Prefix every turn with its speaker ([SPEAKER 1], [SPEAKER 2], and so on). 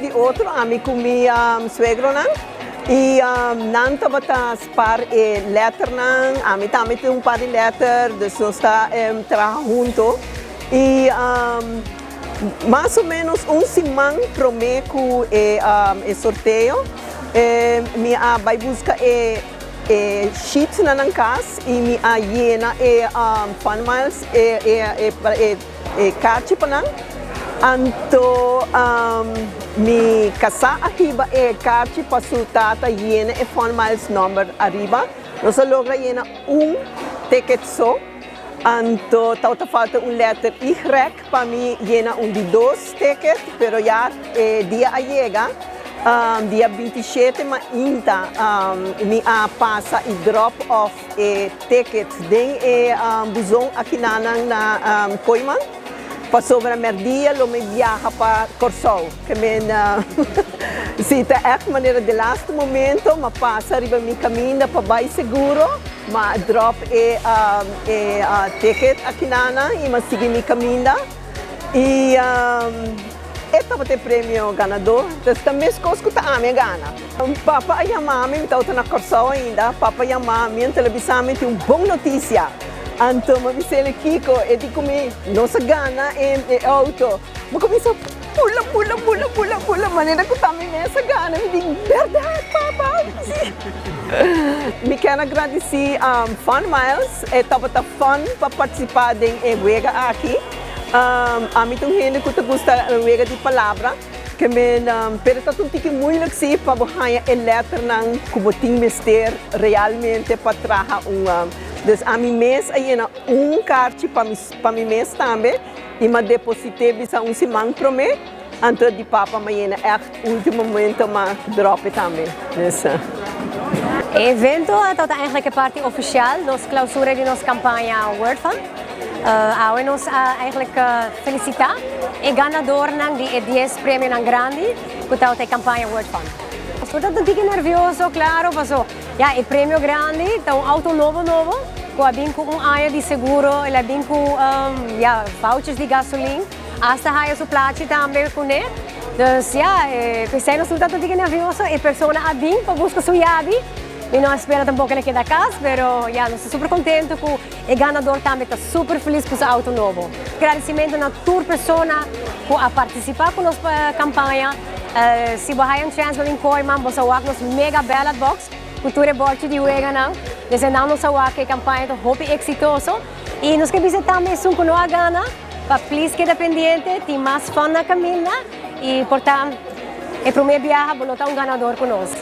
[SPEAKER 1] de outro amigo meu suegro não. E não estava a par e letter não, a mim também tem par de letter, então está trabalhando junto. E mais ou menos semana prometo o sorteio. Minha vai buscar sheets na casa e minha llena fan miles carte para Então, me casar arriba carte para soltar llena fan miles number arriba. Nós logra llena ticket só. Então, falta letter Y para mim llena de 2 tickets, pero já dia a chega. Dia 27 mas ainda me passa e drop off tickets den busão aqui na Coiman. Passou para merdia, lo me viaja para Corsol, que me se tá é maneira de last momento, mas passa arriba mi caminho para vai seguro, mas drop ticket aqui na e mas sigue mi caminho e estava ter prêmio ganador, então também escuta a minha gana. Papa e a mãe estão na Corsol ainda, papa e a mãe televisão tem boa notícia. Então, me disse Kiko, e digo me, nossa gana é auto. Mas começou pula, maneira que tá me nessa gana, me digo, verdade, papa. Me quero agradecer Fun Miles, estava fun para participar da Wega aqui. A mim tem gente que gosta da Wega de palavra, que me pero tá tudo que muito assim para ganhar a letra não como tem mister realmente para trabalhar Dus a mim mês aí na carte para mim mês também e me depositei bisa semana para mim antes de papa amanhã é último momento mas drop também nessa.
[SPEAKER 2] O evento é eigenlijk parte oficial nos clausura de nossa campanha World Fund. Nós eigenlijk felicitar o ganador de 10 prêmios grande que está a campanha World Fund. Estou um pouco nervioso, claro, mas o prêmio grande, então auto novo, com com ano de seguro, ele vem com vouchers de gasolina, hasta aí o plate também com ele. Então, pensei, estou um pouco nervioso, e a pessoa vem para buscar sua chave. E não espera tampouco ele quede a casa, mas nós estamos super contentes com o ganador também está super feliz com o auto novo. Agradecimento a toda pessoa que participar com nossa campanha. Se você tem chance de encontrar, você vai nos mega ballot box, cultura bote de Wega não. Desejamos a campanha muito exitosa e nós queremos também com a gana para please que dependente, tem mais fã na caminho e portanto, é para minha viagem, vou notar ganador conosco.